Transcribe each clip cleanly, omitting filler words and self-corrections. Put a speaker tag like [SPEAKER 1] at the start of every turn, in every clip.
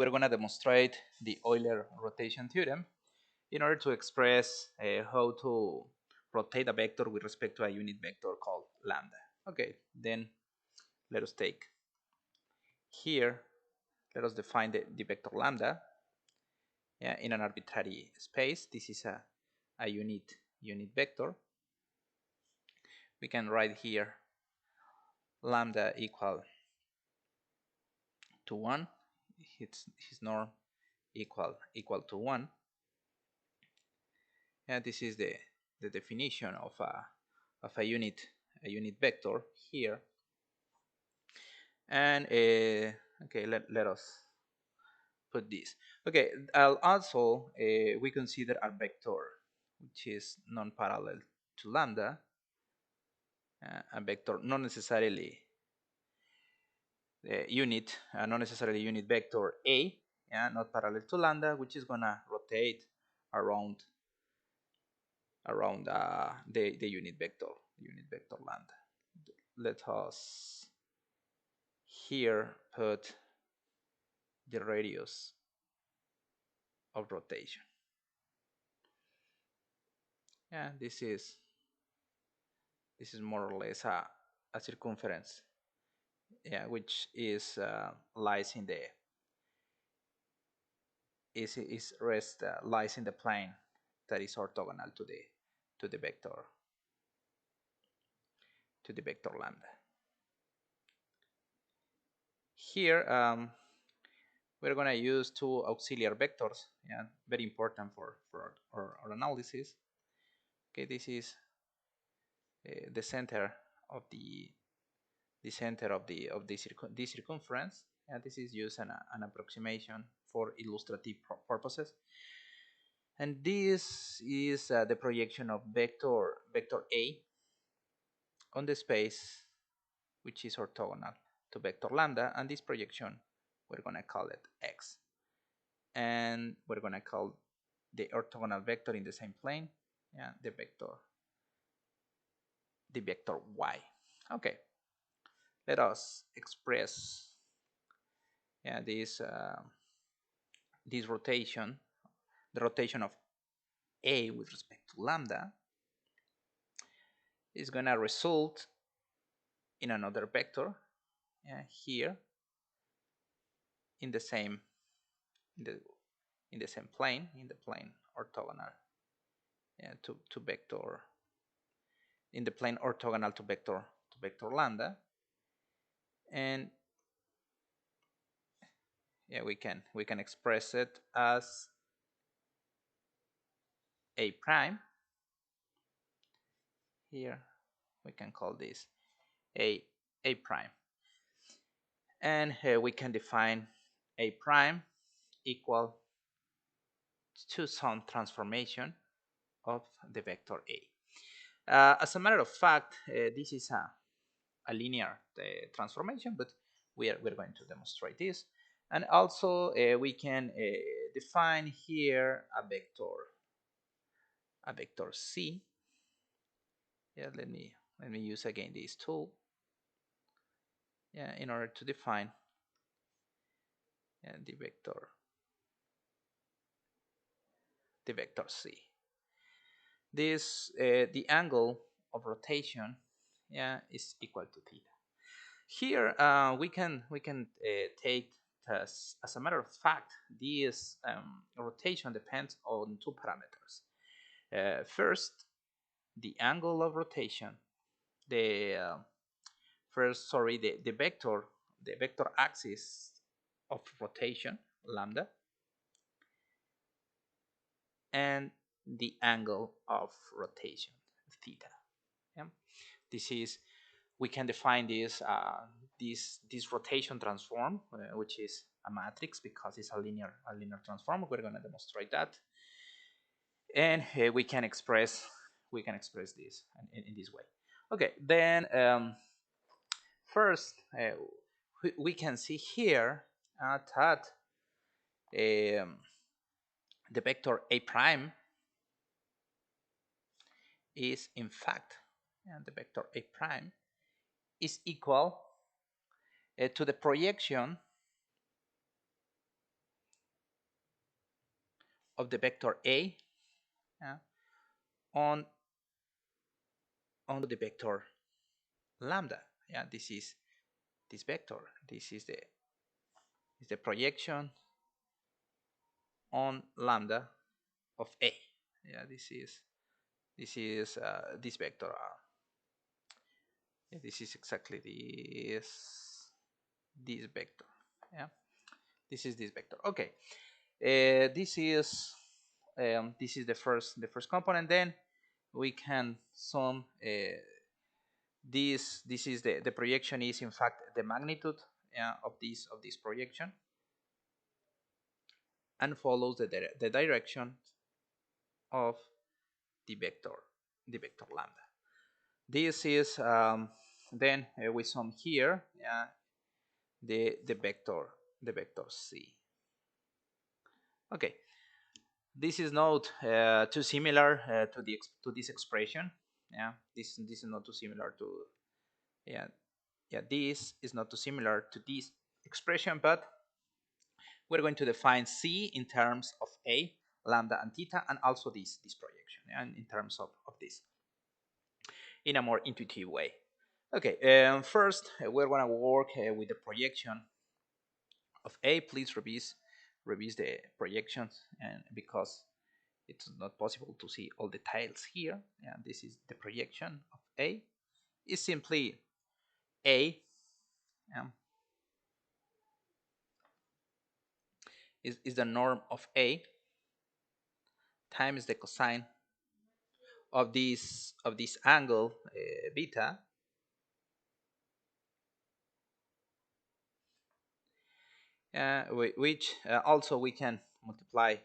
[SPEAKER 1] we're going to demonstrate the Euler rotation theorem in order to express how to rotate a vector with respect to a unit vector called lambda. Okay, then let us take here, let us define the vector lambda, yeah, in an arbitrary space. This is a unit vector. We can write here lambda equal to 1, his norm equal to 1. And this is the definition of a unit vector here. And okay, let us put this. Okay, also we consider a vector which is non-parallel to lambda, a vector not necessarily not necessarily unit vector A, yeah, not parallel to lambda, which is gonna rotate around the unit vector lambda. Let us here put the radius of rotation. Yeah, this is more or less a circumference, yeah, which is lies in the lies in the plane that is orthogonal to the vector lambda. Here we're going to use two auxiliary vectors, yeah, very important for our analysis. Okay, this is the center of this circumference, and this is used an approximation for illustrative purposes. And this is the projection of vector A on the space which is orthogonal to vector lambda, and this projection we're going to call it x, and we're going to call the orthogonal vector in the same plane, yeah, the vector y. Okay, let us express, yeah, this rotation, the rotation of A with respect to lambda is going to result in another vector, yeah, here in the same plane, in the plane orthogonal, yeah, to vector, in the plane orthogonal to vector lambda. And yeah, we can express it as A prime. Here we can call this A prime, and we can define A prime equal to some transformation of the vector A. As a matter of fact, this is a linear transformation, but we're going to demonstrate this. And also we can define here a vector C. Yeah, let me use again this tool, yeah, in order to define, yeah, the vector C. This the angle of rotation, yeah, is equal to theta. Here we can take as a matter of fact, this rotation depends on two parameters. First, the angle of rotation, the vector axis of rotation lambda, and the angle of rotation theta. Yeah? This is, we can define this this rotation transform, which is a matrix because it's a linear transform. We're going to demonstrate that, and we can express this in this way. Okay, then first we can see here that the vector A prime is in fact, and the vector A prime is equal to the projection of the vector A, yeah, on the vector lambda. Yeah, this is this vector. This is the projection on lambda of A. Yeah, this vector. Yeah, this is exactly this vector. Yeah, this is this vector. Okay, this is the first component. Then we can sum this is the projection is in fact the magnitude of this projection, and follows the direction of the vector lambda. This is then we sum here the vector C. Okay, this is not too similar to this expression. Yeah, this is not too similar to yeah this is not too similar to this expression, but we're going to define C in terms of A, lambda, and theta, and also this projection, and in terms of this in a more intuitive way. Okay, first we're going to work with the projection of A. Please revise the projections, and because it's not possible to see all the tiles here, and this is the projection of A. Is simply A um, is the norm of A times the cosine of this angle beta, which also we can multiply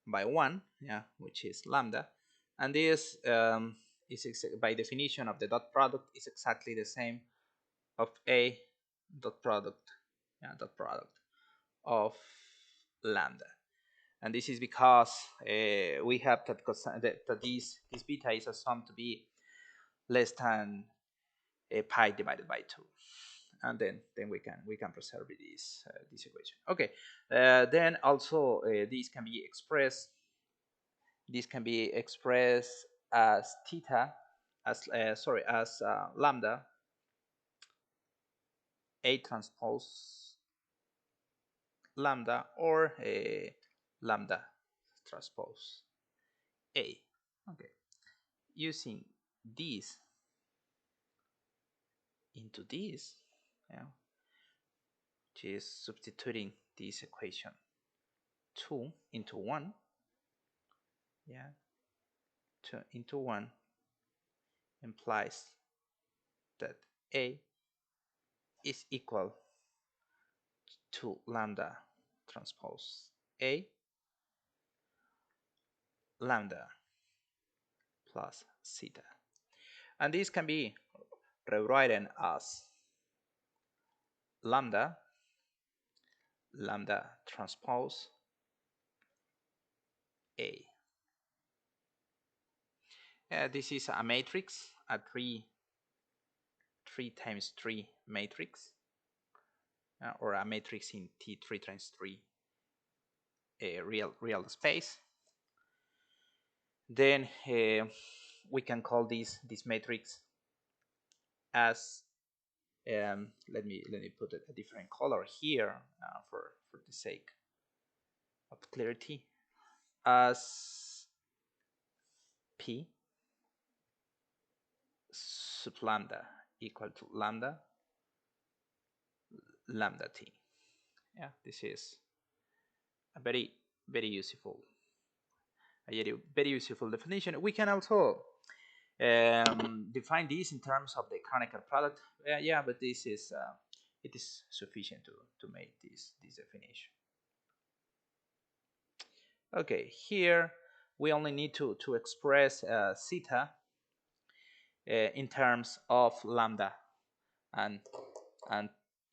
[SPEAKER 1] by 1, yeah, which is lambda, and this is by definition of the dot product is exactly the same of A dot product, yeah, dot product of lambda. And this is because we have that this beta is assumed to be less than pi divided by 2, and then we can preserve this equation. Okay, then also this can be expressed as theta, as lambda A transpose lambda, or lambda transpose A. Okay, using this into this, yeah, which is substituting this equation 2 into 1, yeah, 2 into 1 implies that A is equal to lambda transpose A, lambda plus theta. And this can be rewritten as lambda transpose A. This is a matrix, a 3 times 3 matrix, or a matrix in T3 times 3 real space. Then we can call this matrix as let me put a different color here for the sake of clarity, as P sub lambda equal to lambda T. Yeah, this is a very useful definition. We can also define this in terms of the canonical product. Yeah, but this is it is sufficient to make this definition. Okay, here we only need to express theta in terms of lambda and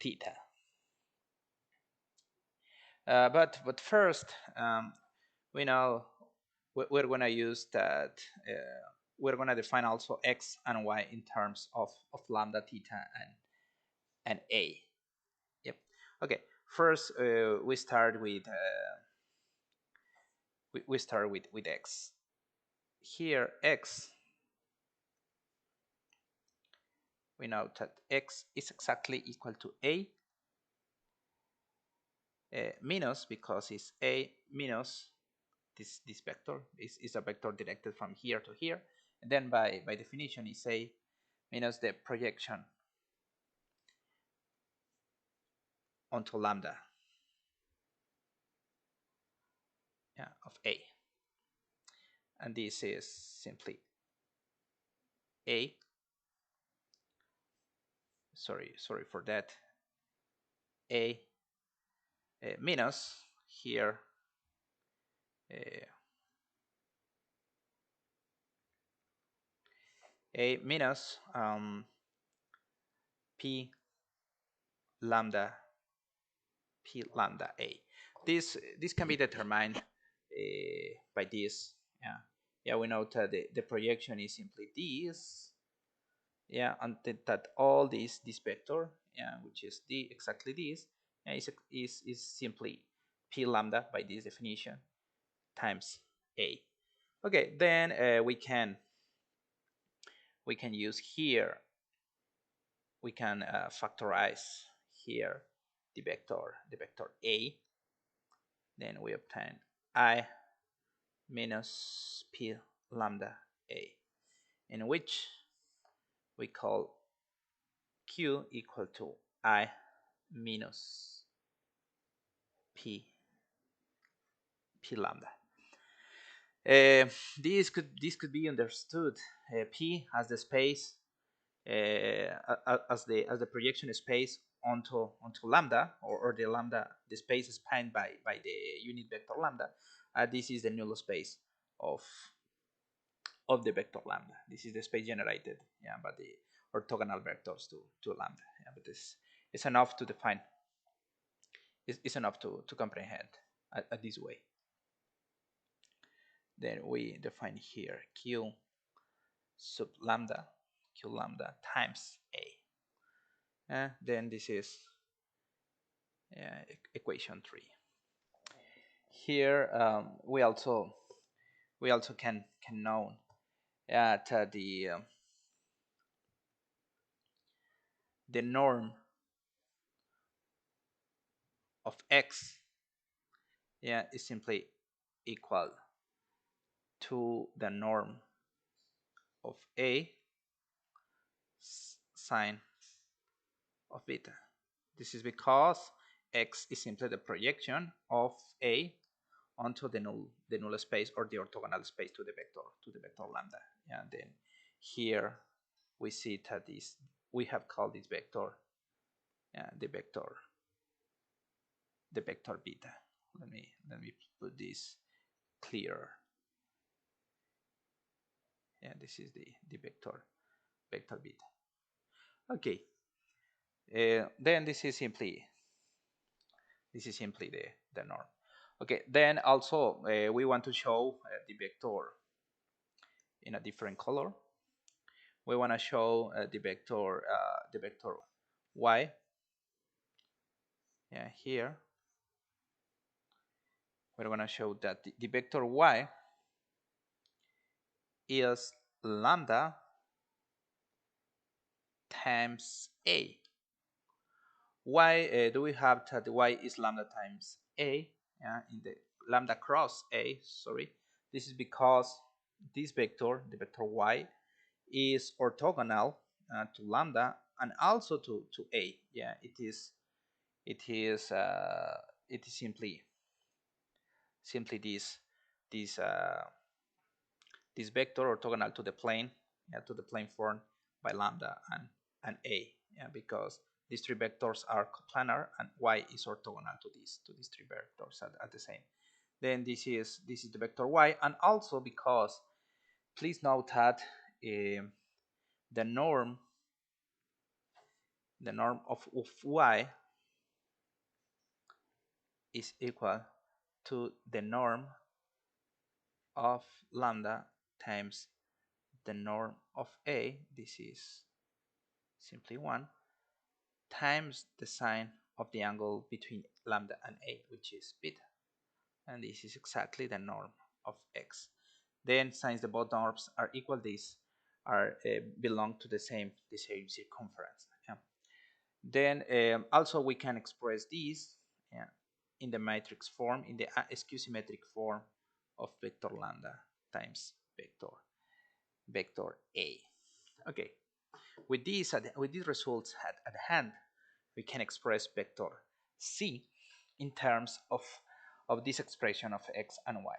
[SPEAKER 1] theta. But first, we know we're going to use that. We're going to define also x and y in terms of lambda, theta, and a. Yep. Okay. First, we start with we start with x. Here x, we know that x is exactly equal to a minus, because it's a minus this vector is a vector directed from here to here, and then by definition is a minus the projection onto lambda, yeah, of a, and this is simply a, sorry for that, a minus here uh, a minus p lambda a. This can be determined by this. Yeah, we know that the projection is simply this. Yeah, and that all this vector, yeah, which is exactly this, yeah, is simply p lambda by this definition times a. Okay, then we can use here, we can factorize here the vector a. Then we obtain I minus p lambda a, in which we call q equal to I minus p lambda. This could be understood p as the space, as the projection space onto lambda, or the lambda, the space spanned by the unit vector lambda. This is the null space of the vector lambda. This is the space generated, yeah, by the orthogonal vectors to lambda. Yeah, but this is enough to define. It's enough to comprehend this way. Then we define here q sub lambda, q lambda times a. Then this is equation 3. Here we also can know that the norm of x, yeah, is simply equal to the norm of a sine of beta. This is because x is simply the projection of a onto the null space, or the orthogonal space to the vector lambda. And then here we see that we have called this vector the vector beta. Let me put this clearer. Yeah, this is the vector beta. Okay. Then this is simply the norm. Okay. Then also we want to show the vector in a different color. We want to show the vector y. Yeah, here we're going to show that the vector y is lambda times a. Why do we have that y is lambda times a in the lambda cross a? Sorry, this is because this vector, the vector y, is orthogonal to lambda and also to a. Yeah, it is simply this this vector orthogonal to the plane, to the plane formed by lambda and a, because these three vectors are coplanar and y is orthogonal to these three vectors at the same. Then this is the vector y, and also because please note that the norm of y is equal to the norm of lambda times the norm of a. This is simply 1 times the sine of the angle between lambda and a, which is beta. and this is exactly the norm of x. Then, since the both norms are equal, these are belong to the same circumference. Yeah. Then also we can express these, yeah, in the matrix form, in the skew-symmetric form of vector lambda times vector A. Okay, with these results at hand, we can express vector C in terms of this expression of x and y.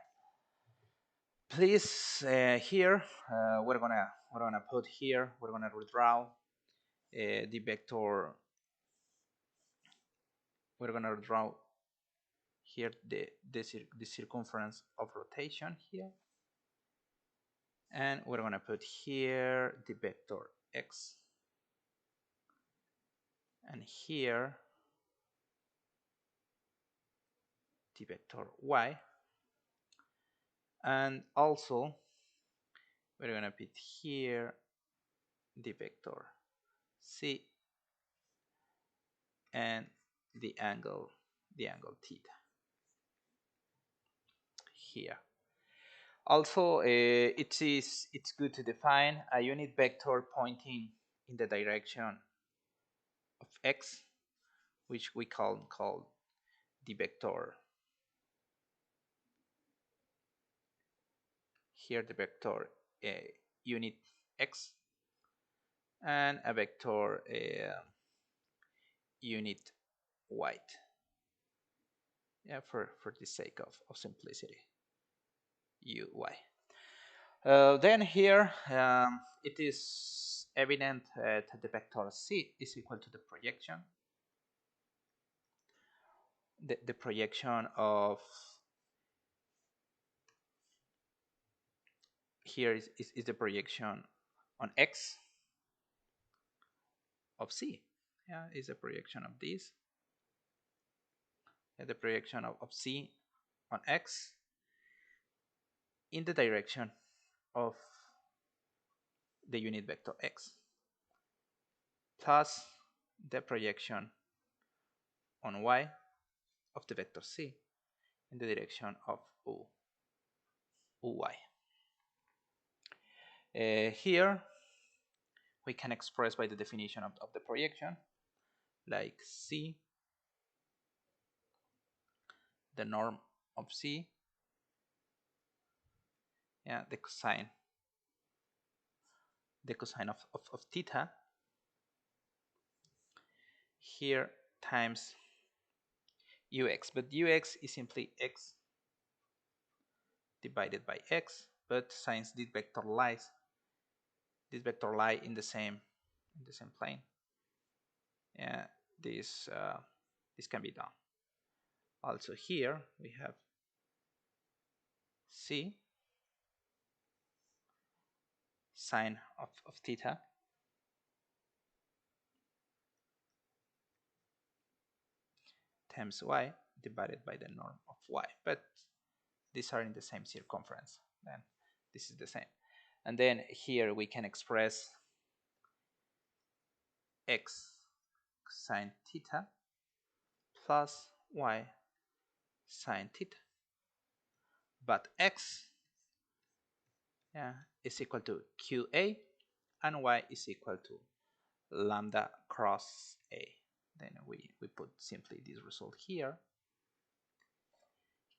[SPEAKER 1] Please, here we're gonna put here, we're gonna redraw the vector. We're gonna draw here the circumference of rotation here, and we're gonna put here the vector x, and here the vector y, and also we're gonna put here the vector c and the angle theta here. Also, it's good to define a unit vector pointing in the direction of x, which we call the vector here, the vector unit x, and a vector unit y. Yeah, for the sake of simplicity, uy. Then here it is evident that the vector c is equal to the projection. The projection of here is the projection on x of c. Yeah, is a projection of this. The projection of c on x in the direction of the unit vector x, plus the projection on y of the vector c in the direction of uy. Here we can express by the definition of the projection, like c, the norm of c, yeah, the cosine of theta here times ux, but ux is simply x divided by x, but since this vector lie in the same plane, yeah, this can be done. Also here we have c sine of theta times y divided by the norm of y, but these are in the same circumference, then this is the same. And then here we can express x sine theta plus y sine theta, but x, yeah, is equal to qa and y is equal to lambda cross a. Then we put simply this result here,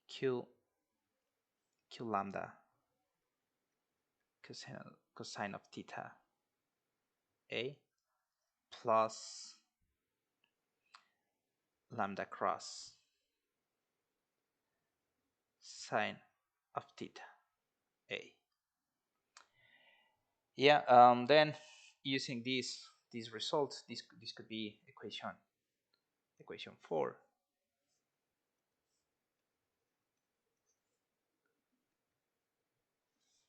[SPEAKER 1] q lambda cosine of theta a plus lambda cross sine of theta a. Yeah, then using these results, this could be equation 4.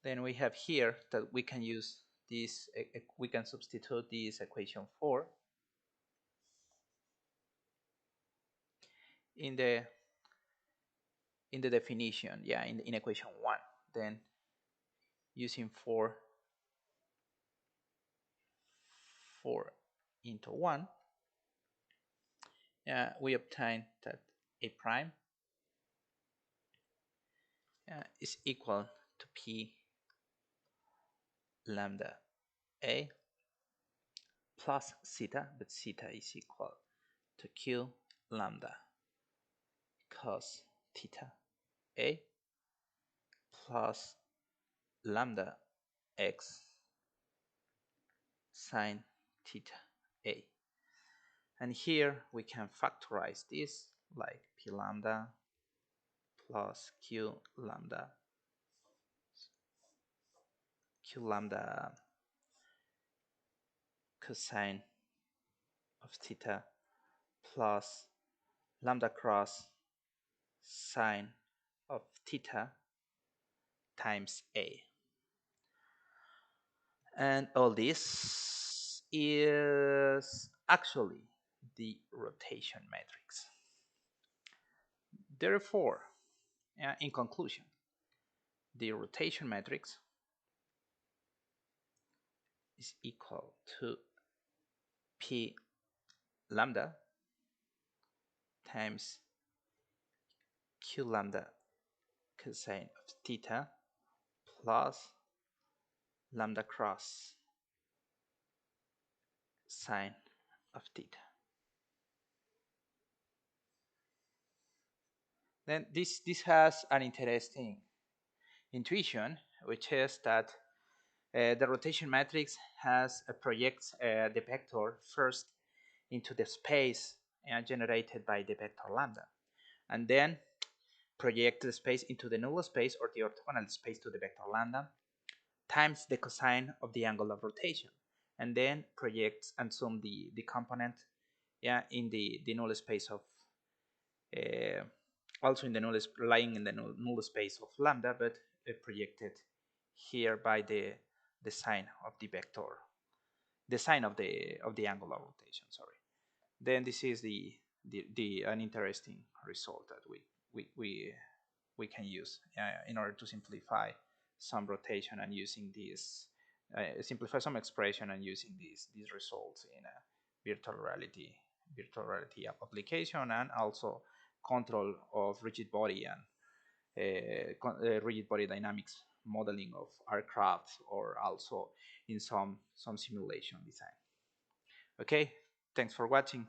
[SPEAKER 1] Then we have here that we can use this, we can substitute this equation 4 in the definition, yeah, in equation 1. Then using 4 into 1, we obtain that a prime is equal to P lambda A plus zeta, but zeta is equal to Q lambda cos theta A plus lambda x sine theta A. And here we can factorize this like P lambda plus Q lambda cosine of theta plus lambda cross sine of theta times A. And all this is actually the rotation matrix. Therefore, in conclusion, the rotation matrix is equal to P lambda times Q lambda cosine of theta plus lambda cross sine of theta. Then this has an interesting intuition, which is that the rotation matrix projects the vector first into the space generated by the vector lambda, and then project the space into the null space or the orthogonal space to the vector lambda times the cosine of the angle of rotation, and then projects and sum the component in the null space of also in the null lying in the null space of lambda, but projected here by the sine of the vector, the sine of the angular rotation. Sorry. Then this is an interesting result that we can use in order to simplify some rotation and using this simplify some expression and using these results in a virtual reality application, and also control of rigid body and rigid body dynamics modeling of aircraft, or also in some simulation design. Okay, thanks for watching.